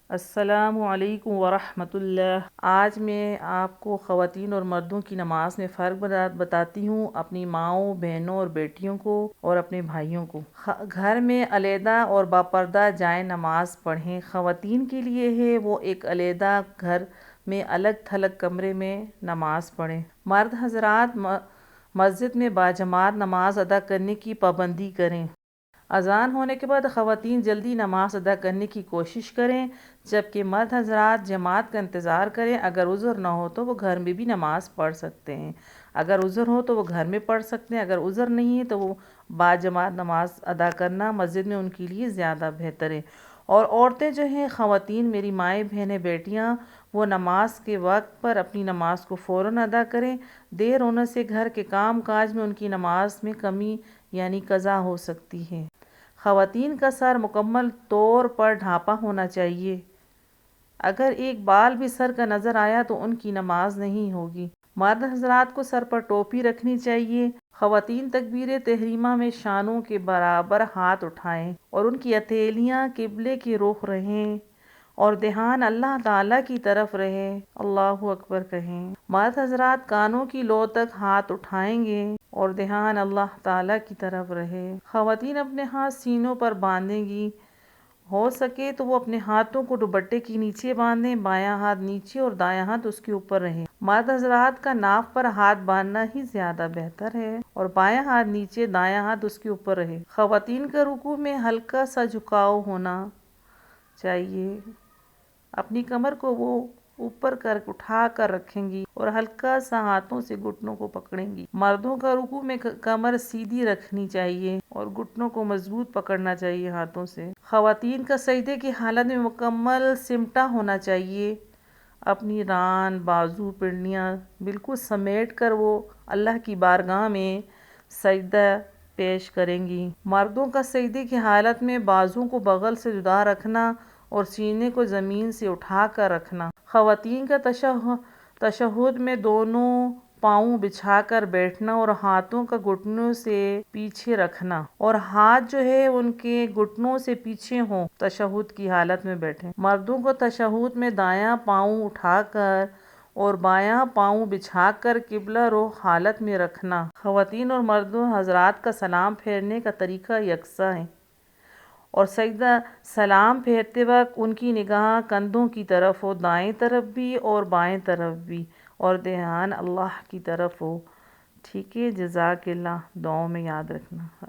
السلام علیکم ورحمۃ اللہ۔ آج میں آپ کو خواتین اور مردوں کی نماز میں فرق بتاتی ہوں، اپنی ماؤں، بہنوں اور بیٹیوں کو اور اپنے بھائیوں کو۔ گھر میں علیحدہ اور باپردہ جائیں نماز پڑھیں۔ خواتین کے لیے ہے وہ ایک علیحدہ گھر میں الگ تھلگ کمرے میں نماز پڑھیں۔ مرد حضرات مسجد میں باجماعت نماز ادا کرنے کی پابندی کریں۔ اذان ہونے کے بعد خواتین جلدی نماز ادا کرنے کی کوشش کریں، جبکہ مرد حضرات جماعت کا انتظار کریں۔ اگر عذر نہ ہو تو وہ گھر میں بھی نماز پڑھ سکتے ہیں۔ اگر عذر ہو تو وہ گھر میں پڑھ سکتے ہیں، اگر عذر نہیں ہے تو وہ باجماعت نماز ادا کرنا مسجد میں ان کے لیے زیادہ بہتر ہے۔ اور عورتیں جو ہیں، خواتین، میری مائیں، بہنیں، بیٹیاں، وہ نماز کے وقت پر اپنی نماز کو فوراً ادا کریں۔ دیر ہونے سے گھر کے کام کاج میں ان کی نماز میں کمی یعنی قضا ہو سکتی ہے۔ خواتین کا سر مکمل طور پر ڈھانپا ہونا چاہیے۔ اگر ایک بال بھی سر کا نظر آیا تو ان کی نماز نہیں ہوگی۔ مرد حضرات کو سر پر ٹوپی رکھنی چاہیے۔ خواتین تکبیر تحریمہ میں شانوں کے برابر ہاتھ اٹھائیں اور ان کی ہتھیلیاں قبلے کی رخ رہیں اور دھیان اللہ تعالیٰ کی طرف رہے۔ اللہ اکبر کہیں۔ مرد حضرات کانوں کی لو تک ہاتھ اٹھائیں گے اور دھیان اللہ تعالیٰ کی طرف رہے۔ خواتین اپنے ہاتھ سینوں پر باندھیں گی۔ ہو سکے تو وہ اپنے ہاتھوں کو دوپٹے کے نیچے باندھیں، بایاں ہاتھ نیچے اور دایاں ہاتھ اس کے اوپر رہے۔ مرد حضرات کا ناف پر ہاتھ باندھنا ہی زیادہ بہتر ہے اور بایاں ہاتھ نیچے، دایاں ہاتھ اس کے اوپر رہے۔ خواتین کا رکوع میں ہلکا سا جھکاؤ ہونا چاہیے۔ اپنی کمر کو وہ اوپر اٹھا کر رکھیں گی اور ہلکا سا ہاتھوں سے گھٹنوں کو پکڑیں گی۔ مردوں کا رکوع میں کمر سیدھی رکھنی چاہیے اور گھٹنوں کو مضبوط پکڑنا چاہیے ہاتھوں سے۔ خواتین کا سجدے کی حالت میں مکمل سمٹا ہونا چاہیے۔ اپنی ران، بازو، پنڈلیاں بالکل سمیٹ کر وہ اللہ کی بارگاہ میں سجدہ پیش کریں گی۔ مردوں کا سجدے کی حالت میں بازوؤں کو بغل سے جدا رکھنا اور سینے کو زمین سے اٹھا کر رکھنا۔ خواتین کا تشہد میں دونوں پاؤں بچھا کر بیٹھنا اور ہاتھوں کا گھٹنوں سے پیچھے رکھنا اور ہاتھ جو ہے ان کے گھٹنوں سے پیچھے ہوں، تشہد کی حالت میں بیٹھیں۔ مردوں کو تشہد میں دایاں پاؤں اٹھا کر اور بایاں پاؤں بچھا کر قبلہ رخ حالت میں رکھنا۔ خواتین اور مرد حضرات کا سلام پھیرنے کا طریقہ یکساں ہے اور سلام پھیرتے وقت ان کی نگاہ کندھوں کی طرف ہو، دائیں طرف بھی اور بائیں طرف بھی، اور دھیان اللہ کی طرف ہو۔ ٹھیک ہے، جزاک اللہ۔ دعاؤں میں یاد رکھنا۔